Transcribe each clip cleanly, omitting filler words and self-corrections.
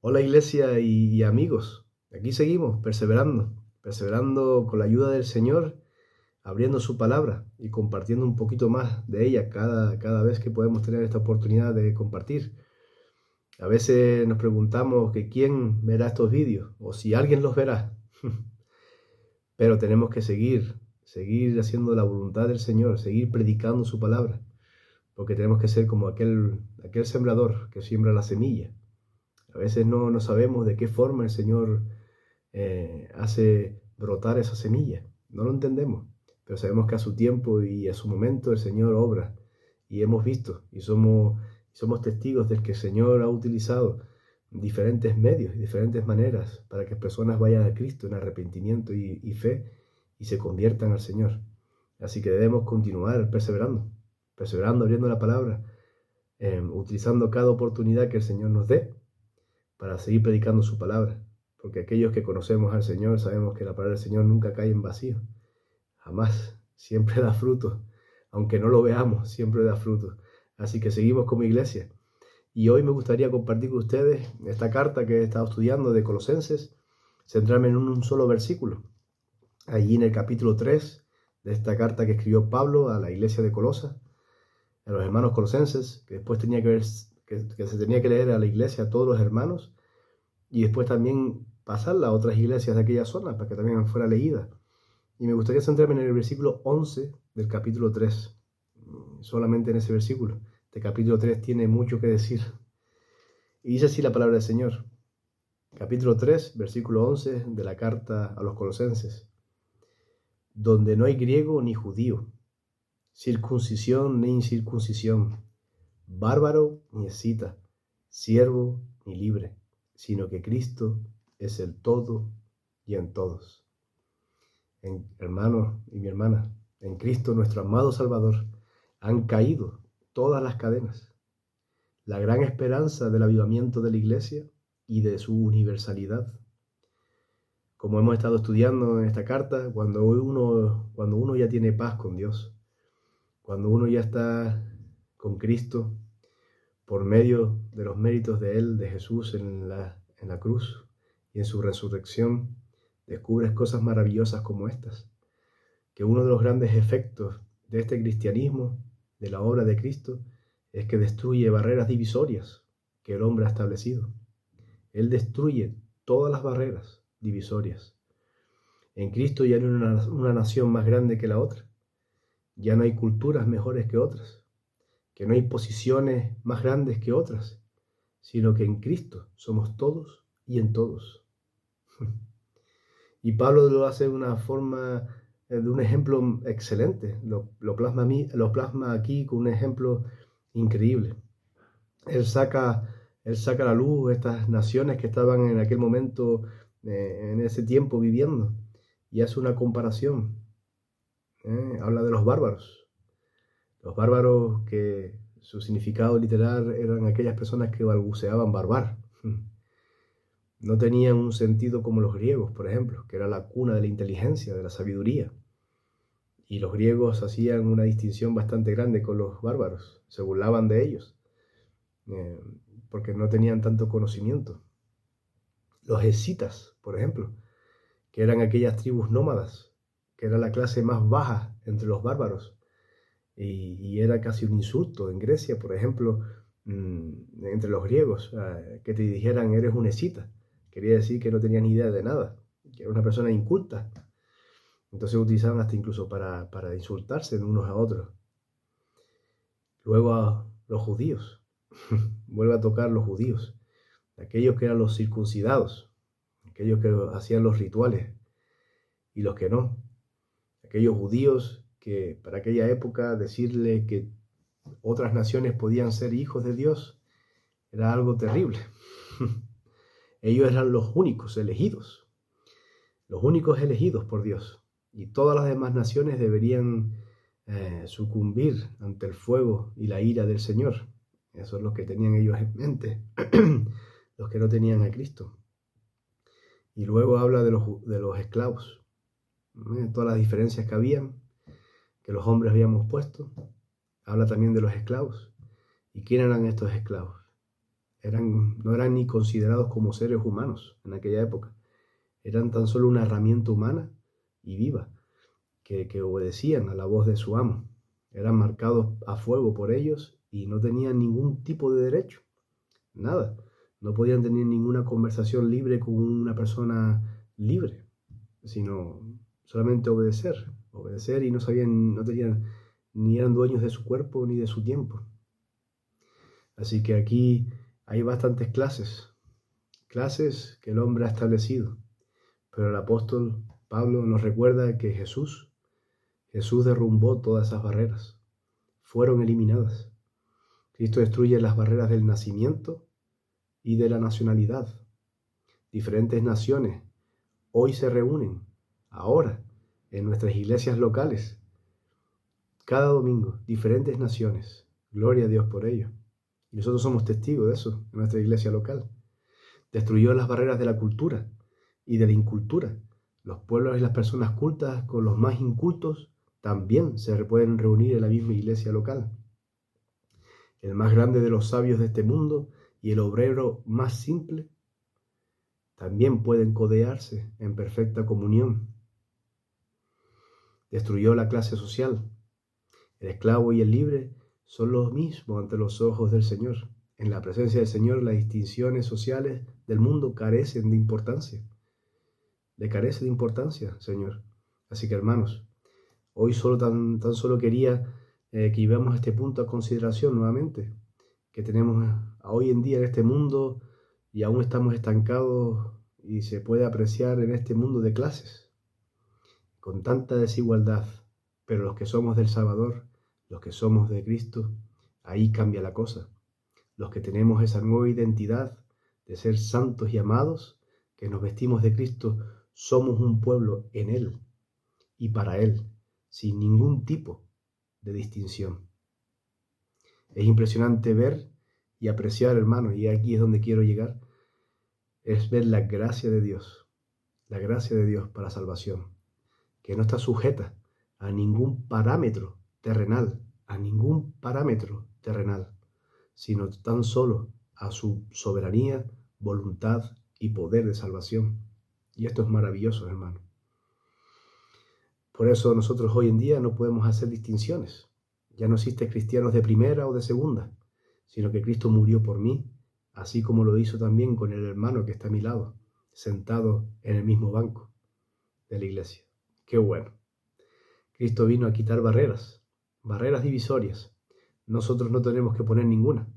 Hola iglesia y amigos, aquí seguimos perseverando con la ayuda del Señor, abriendo su palabra y compartiendo un poquito más de ella cada vez que podemos tener esta oportunidad de compartir. A veces nos preguntamos que quién verá estos vídeos o si alguien los verá, pero tenemos que seguir haciendo la voluntad del Señor, seguir predicando su palabra, porque tenemos que ser como aquel sembrador que siembra la semilla. A veces no sabemos de qué forma el Señor hace brotar esa semilla. No lo entendemos, pero sabemos que a su tiempo y a su momento el Señor obra. Y hemos visto y somos testigos de que el Señor ha utilizado diferentes medios y diferentes maneras para que personas vayan a Cristo en arrepentimiento y fe y se conviertan al Señor. Así que debemos continuar perseverando abriendo la palabra, utilizando cada oportunidad que el Señor nos dé para seguir predicando su palabra, porque aquellos que conocemos al Señor sabemos que la palabra del Señor nunca cae en vacío, jamás, siempre da fruto, aunque no lo veamos, siempre da fruto. Así que seguimos como iglesia. Y hoy me gustaría compartir con ustedes esta carta que he estado estudiando de Colosenses, centrarme en un solo versículo, allí en el capítulo 3 de esta carta que escribió Pablo a la iglesia de Colosas, a los hermanos colosenses, que después que se tenía que leer a la iglesia, a todos los hermanos, y después también pasarla a otras iglesias de aquella zona para que también fuera leída. Y me gustaría centrarme en el versículo 11 del capítulo 3, solamente en ese versículo. Este capítulo 3 tiene mucho que decir. Y dice así la palabra del Señor. Capítulo 3, versículo 11 de la carta a los colosenses. Donde no hay griego ni judío, circuncisión ni incircuncisión, bárbaro ni escita, siervo ni libre, sino que Cristo es el todo y en todos. Hermanos y mi hermana, en Cristo nuestro amado Salvador, han caído todas las cadenas. La gran esperanza del avivamiento de la iglesia y de su universalidad. Como hemos estado estudiando en esta carta, cuando uno ya tiene paz con Dios, cuando uno ya está con Cristo, por medio de los méritos de Él, de Jesús en la cruz y en su resurrección, descubres cosas maravillosas como estas. Que uno de los grandes efectos de este cristianismo, de la obra de Cristo, es que destruye barreras divisorias que el hombre ha establecido. Él destruye todas las barreras divisorias. En Cristo ya no hay una nación más grande que la otra. Ya no hay culturas mejores que otras. Que no hay posiciones más grandes que otras. Sino que en Cristo somos todos y en todos. Y Pablo lo hace de una forma, de un ejemplo excelente. Lo plasma aquí con un ejemplo increíble. Él saca a la luz estas naciones que estaban en aquel momento, en ese tiempo viviendo, y hace una comparación. Habla de los bárbaros. Los bárbaros que su significado literal eran aquellas personas que balbuceaban barbar. No tenían un sentido como los griegos, por ejemplo, que era la cuna de la inteligencia, de la sabiduría. Y los griegos hacían una distinción bastante grande con los bárbaros, se burlaban de ellos, eh, porque no tenían tanto conocimiento. Los escitas, por ejemplo, que eran aquellas tribus nómadas, que era la clase más baja entre los bárbaros, y era casi un insulto en Grecia, por ejemplo, entre los griegos, que te dijeran eres un escita. Quería decir que no tenían ni idea de nada, que era una persona inculta. Entonces utilizaban hasta incluso para insultarse unos a otros. Luego a los judíos, vuelve a tocar los judíos, aquellos que eran los circuncidados, aquellos que hacían los rituales y los que no. Aquellos judíos que para aquella época decirle que otras naciones podían ser hijos de Dios era algo terrible. Ellos eran los únicos elegidos por Dios. Y todas las demás naciones deberían sucumbir ante el fuego y la ira del Señor. Eso es lo que tenían ellos en mente, los que no tenían a Cristo. Y luego habla de los esclavos, todas las diferencias que habían, que los hombres habíamos puesto. Habla también de los esclavos. ¿Y quién eran estos esclavos? no eran ni considerados como seres humanos en aquella época. Eran tan solo una herramienta humana y viva, que obedecían a la voz de su amo. Eran marcados a fuego por ellos y no tenían ningún tipo de derecho, nada. No podían tener ninguna conversación libre con una persona libre, sino solamente obedecer y no tenían, ni eran dueños de su cuerpo ni de su tiempo. Así que aquí hay bastantes clases que el hombre ha establecido, pero el apóstol Pablo nos recuerda que Jesús derrumbó todas esas barreras, fueron eliminadas. Cristo destruye las barreras del nacimiento y de la nacionalidad. Diferentes naciones hoy se reúnen, ahora, en nuestras iglesias locales. Cada domingo, diferentes naciones. Gloria a Dios por ello. Y nosotros somos testigos de eso en nuestra iglesia local. Destruyó las barreras de la cultura y de la incultura. Los pueblos y las personas cultas con los más incultos también se pueden reunir en la misma iglesia local. El más grande de los sabios de este mundo y el obrero más simple también pueden codearse en perfecta comunión. Destruyó la clase social. El esclavo y el libre son los mismos ante los ojos del Señor. En la presencia del Señor, las distinciones sociales del mundo carecen de importancia. Le carece de importancia, Señor. Así que, hermanos, hoy tan solo quería que llevemos este punto a consideración nuevamente, que tenemos hoy en día en este mundo y aún estamos estancados y se puede apreciar en este mundo de clases, con tanta desigualdad, pero los que somos del Salvador, los que somos de Cristo, ahí cambia la cosa. Los que tenemos esa nueva identidad de ser santos y amados, que nos vestimos de Cristo, somos un pueblo en Él y para Él, sin ningún tipo de distinción. Es impresionante ver y apreciar, hermanos, y aquí es donde quiero llegar, es ver la gracia de Dios para salvación, que no está sujeta a ningún parámetro terrenal, sino tan solo a su soberanía, voluntad y poder de salvación. Y esto es maravilloso, hermano. Por eso nosotros hoy en día no podemos hacer distinciones. Ya no existen cristianos de primera o de segunda, sino que Cristo murió por mí, así como lo hizo también con el hermano que está a mi lado, sentado en el mismo banco de la iglesia. Qué bueno. Cristo vino a quitar barreras divisorias. Nosotros no tenemos que poner ninguna.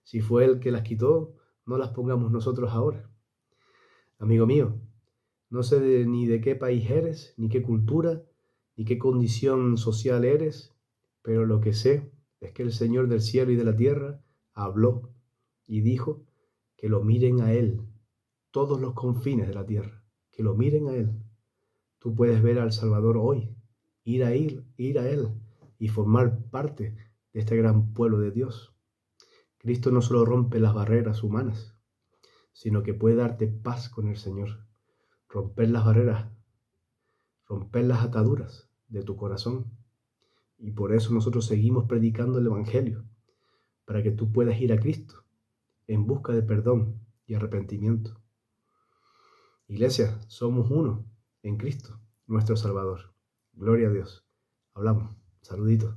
Si fue Él que las quitó, no las pongamos nosotros ahora. Amigo mío, no sé ni de qué país eres, ni qué cultura, ni qué condición social eres, pero lo que sé es que el Señor del cielo y de la tierra habló y dijo que lo miren a Él, todos los confines de la tierra, que lo miren a Él. Tú puedes ver al Salvador hoy, ir a Él y formar parte de este gran pueblo de Dios. Cristo no solo rompe las barreras humanas, sino que puede darte paz con el Señor, romper las barreras, romper las ataduras de tu corazón. Y por eso nosotros seguimos predicando el Evangelio, para que tú puedas ir a Cristo en busca de perdón y arrepentimiento. Iglesia, somos uno en Cristo, nuestro Salvador. Gloria a Dios. Hablamos. Saluditos.